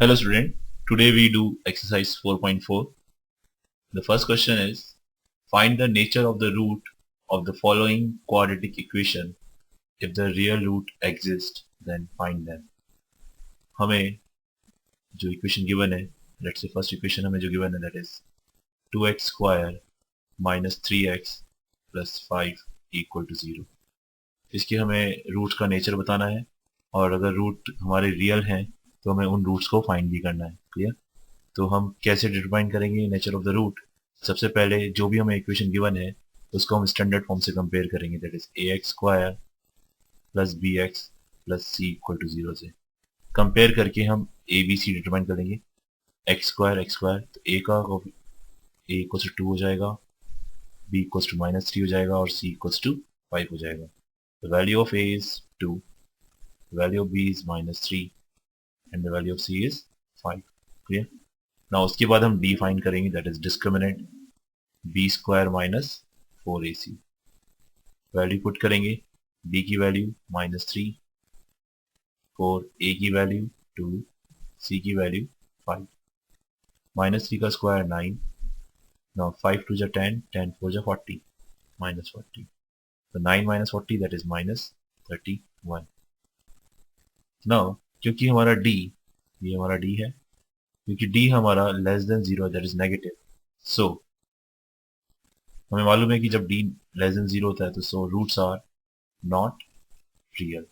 Hello student, today we do exercise 4.4. The first question is, find the nature of the root of the following quadratic equation. If the real root exists, then find them. हमें जो equation given है, let's say first equation हमें जो given है, that is 2x square minus 3x plus 5 equal to 0. इसकी हमें root का nature बताना है और अगर रूट हमारे रियल हैं तो हमें उन रूट्स को फाइंड भी करना है. क्लियर? तो हम कैसे डिटरमाइन करेंगे नेचर ऑफ द रूट? सबसे पहले जो भी हमें इक्वेशन गिवन है उसको हम स्टैंडर्ड फॉर्म से कंपेयर करेंगे, that is a x square plus b x plus c equal to 0 से. कंपेयर करके हम ए बी सी डिटरमाइन करेंगे. एक्स स्क्वायर तो ए का ए इक्वल टू 2 हो जाएगा, बी इक्वल टू -3 हो जाएगा और सी इक्वल टू 5 हो जाएगा. The value of A is 2, the value of B is -3 and the value of C is 5. Clear? ना उसके बाद हम डी फाइंड करेंगे, that is discriminant B square minus 4ac. Value put करेंगे, b की value -3, four a की value 2, c की value 5. -3 का स्क्वायर 9. नाउ 5 2 जा 10, 10 4 जा 40, -40. तो 9 minus 40 that is -31. नाउ क्योंकि हमारा d, ये हमारा d है, क्योंकि d हमारा less than 0 that is negative, so हमें मालूम है कि जब d लेस देन 0 होता है तो so roots are not real.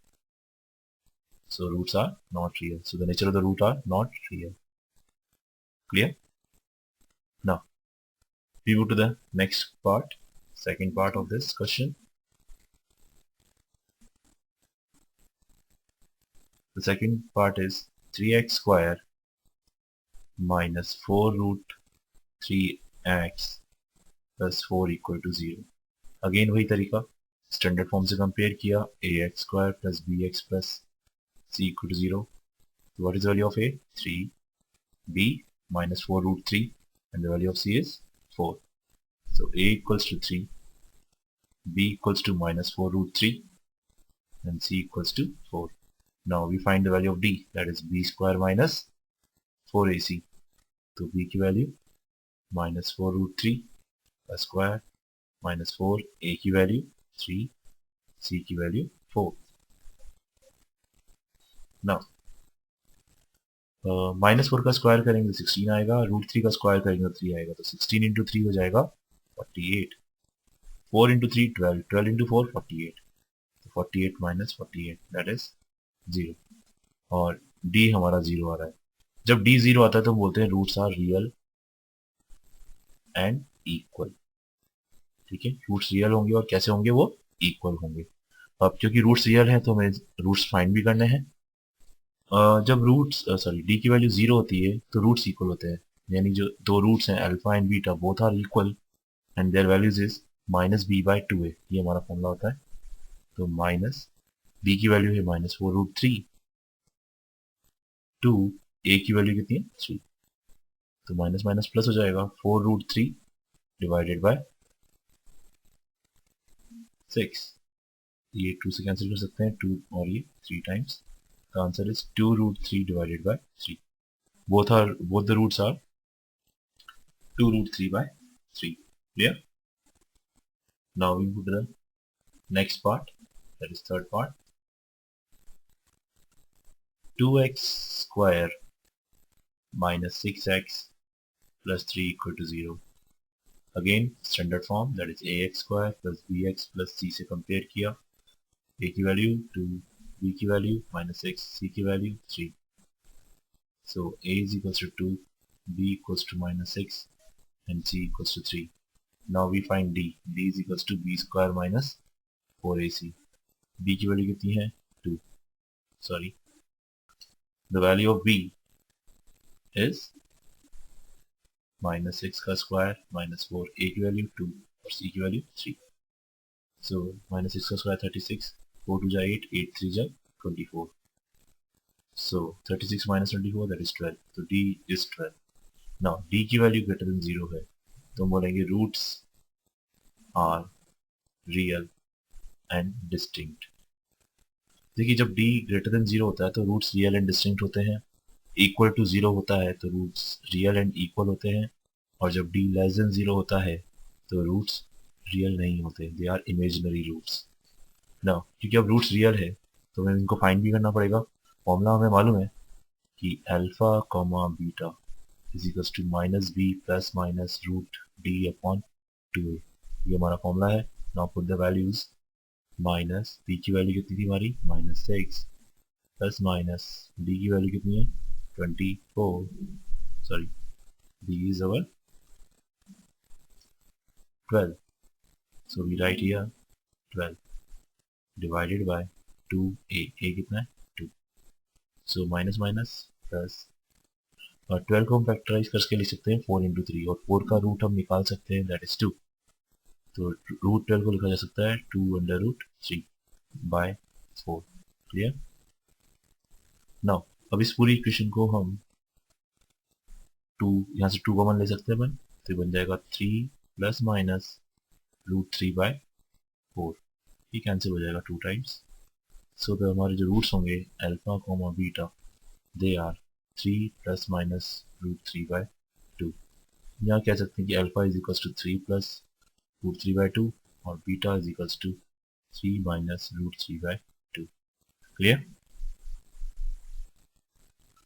So roots are not real. So the nature of the root are not real. Clear? Now we move to the next part, second part of this question. The second part is 3x square minus 4 root 3x plus 4 equal to 0. Again वही तरीका, standard form से compare किया, ax square plus bx plus c equal to 0. So what is the value of a? 3. b minus 4 root 3 and the value of c is 4. So a equals to 3, b equals to minus 4 root 3 and c equals to 4. Now we find the value of d, that is b square minus 4ac. तो b की value minus 4 root 3 का square minus 4, a की value 3, c की value 4. Now -4 का square करेंगे तो 16 आएगा, √3 का स्क्वायर करेंगे तो 3 आएगा, तो 16 इंटू 3 हो जाएगा 48. 4 इंटू 3 12, 12 इंटू 4 48. तो 48 माइनस 48 दैट इज 0. और d हमारा 0 आ रहा है. जब d 0 आता है तो हम बोलते हैं roots are real and equal. ठीक है, रूट्स रियल होंगे और कैसे होंगे? वो इक्वल होंगे. अब क्योंकि रूट्स रियल है तो हमें रूट्स फाइंड भी करने हैं. जब रूट्स डी की वैल्यू 0 होती है तो रूट्स इक्वल होते हैं, यानी जो दो रूट्स हैं alpha and beta both are equal and their values is -b/2a. ये हमारा फॉर्मूला होता है. तो माइनस b की वैल्यू है -4 रूट 3 टू a की वैल्यू कितनी है 3, तो माइनस माइनस प्लस हो जाएगा 4 रूट 3 डिवाइडेड बाय 6. ये 2 से कैंसिल कर सकते हैं, 2 और ये 3 times. The answer is 2 root 3 divided by 3. Both the roots are 2 root 3 by 3. Clear? Now we move to the next part, that is third part. 2x square minus 6x plus 3 equal to 0. Again standard form, that is ax square plus bx plus c से compare किया. a की value 2, b की value -6, c की value 3. So a is equals to 2, b equals to -6 and c equals to 3. Now we find d. d is equals to b square minus 4ac. b की value कितनी है 2. Sorry, the value of b is -6 का square -4, a की value 2 और c की value 3. So -6 का square 36, 4 2 जा 8, 8 3 जा 24. So 36 minus 24 that is 12. So d is 12. Now d की वैल्यू ग्रेटर देन 0 है तो हम बोलेंगे roots are real and distinct. देखिए जब d ग्रेटर देन 0 होता है तो रूट्स रियल एंड डिस्टिंक्ट होते हैं, इक्वल टू 0 होता है तो रूट्स रियल एंड इक्वल होते हैं, और जब d लेस देन 0 होता है तो रूट्स रियल नहीं होते, दे आर इमेजिनरी रूट्स। ना क्योंकि अब रूट्स रियल है तो हमें इनको फाइंड भी करना पड़ेगा। फॉर्मूला हमें मालूम है कि alpha comma beta is equals to minus B plus minus root D upon 2a, ये हमारा फॉर्मूला है। Now put the values, minus b की वैल्यू कितनी थी हमारी -6 प्लस माइनस d की वैल्यू कितनी है 24, sorry d is our 12, so we write here 12 divided by 2a, a कितना है 2, so माइनस माइनस प्लस, और 12 को हम फैक्टराइज करके लिख सकते हैं 4 इंटू 3, और 4 का रूट हम निकाल सकते हैं, दैट इज 2, तो रूट 12 को लिखा जा सकता है 2 under root 3 by 4। Clear? Now अब इस पूरी इक्वेशन को हम 2, यहाँ से 2 कॉमन ले सकते हैं अपन, तो ये बन जाएगा 3 प्लस माइनस रूट 3 बाय 4, ये कैंसिल हो जाएगा 2 टाइम्स। सो तो हमारे जो रूट्स होंगे alpha comma beta, they are 3 plus minus root 3 by 2। यहाँ कह सकते हैं कि alpha is equals to 3 plus root 3 by 2 और beta is equals to 3 minus root 3 by 2। Clear?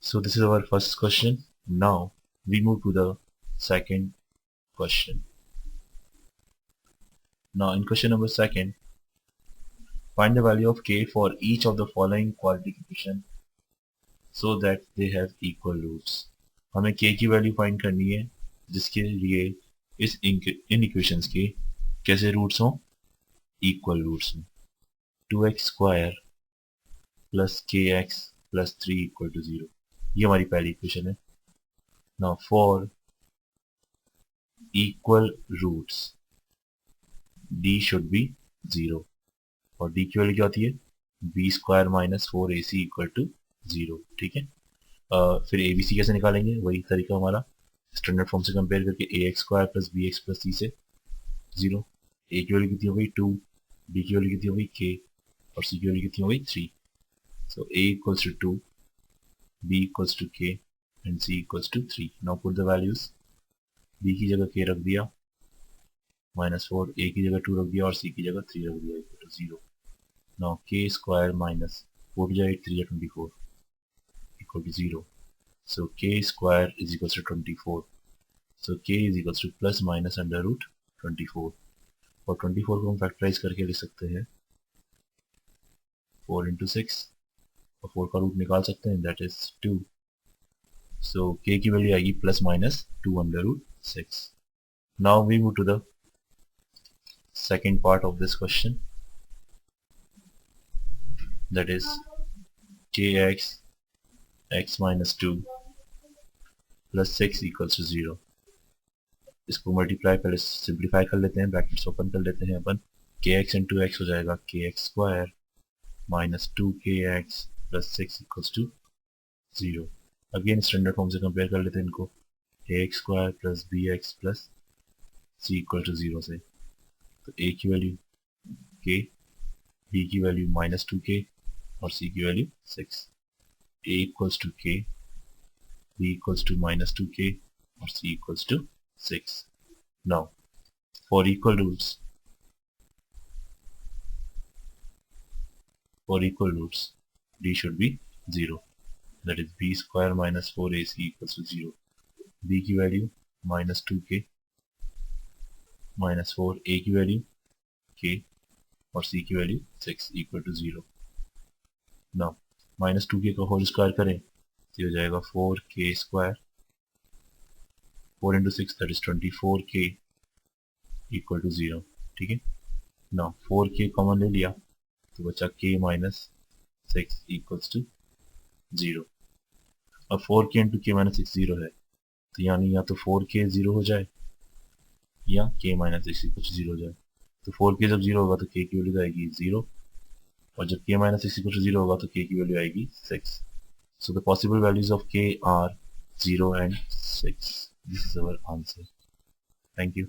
So this is our first question. Now we move to the second question. Now in question number 2, find the value of k for each of the following quadratic equation so that they have equal roots. हमें k की value find करनी है जिसके लिए इस इन equations के कैसे roots हों, इक्वल रूट्स हों। 2x square plus kx plus 3 equal to 0, ये हमारी पहली इक्वेशन है। Now for equal roots d should be 0, और d की वैल्यू क्या होती है b square minus 4ac equal to 0। ठीक है, फिर abc कैसे निकालेंगे, वही तरीका हमारा स्टैंडर्ड फॉर्म से कंपेयर करके ax square plus bx plus c से 0, a की वैल्यू कितनी हो गई 2, b की वैल्यू कितनी हो गई k, और c की वैल्यू कितनी हो गई 3। So a equals to 2, b equals to k and c equals to 3। Now put the values, b की जगह k रख दिया, -4, a की जगह 2 रख दिया और c की जगह 3 रख दिया equal to 0। Now k square minus 4 जा 8 3 24 equal to 0। So k square is equal to 24, so k is equal to plus minus under root 24, और 24 को हम फैक्टराइज करके लिख सकते हैं 4 इंटू 6, और 4 का रूट निकाल सकते हैं, दैट इज 2। सो k की वैल्यू आएगी plus minus 2 under root 6। Now we move to the second part of this question, that is kx x minus 2 plus 6 equals to 0। इसको मल्टीप्लाई पहले सिंप्लीफाई कर लेते हैं, ब्रैकेट्स ओपन कर लेते हैं अपन, kx इंटू एक्स हो जाएगा kx square minus 2kx plus 6 equals to 0। Again standard form से कंपेयर कर लेते हैं इनको, ax square plus bx plus c equal to 0 से, तो a की वैल्यू k, b की वैल्यू -2k और c की value 6। a equals to k, b equals to -2k और c equals to 6। Now for equal roots d should be 0, that is b square minus 4ac equals to 0। b की value -2k -4, a की value k और c की value 6 equal to 0। Now -2k का whole square करें तो हो जाएगा 4k स्क्वायर, 4 into 6 that is 24k equal to 0। ठीक है, नाउ 4k कॉमन ले लिया तो बचा k माइनस 6 इक्वल्स टू 0। अब 4k इंटू k माइनस 6 0 है, तो यानी या तो 4k 0 हो जाए या k माइनस 6 इक्वल टू 0 हो जाए। तो 4k जब 0 होगा तो k की वैल्यू आएगी 0, और जब k माइनस 6 इक्वल टू 0 होगा तो k की वैल्यू आएगी 6। So the possible values of k are 0 and 6. This is our answer. Thank you.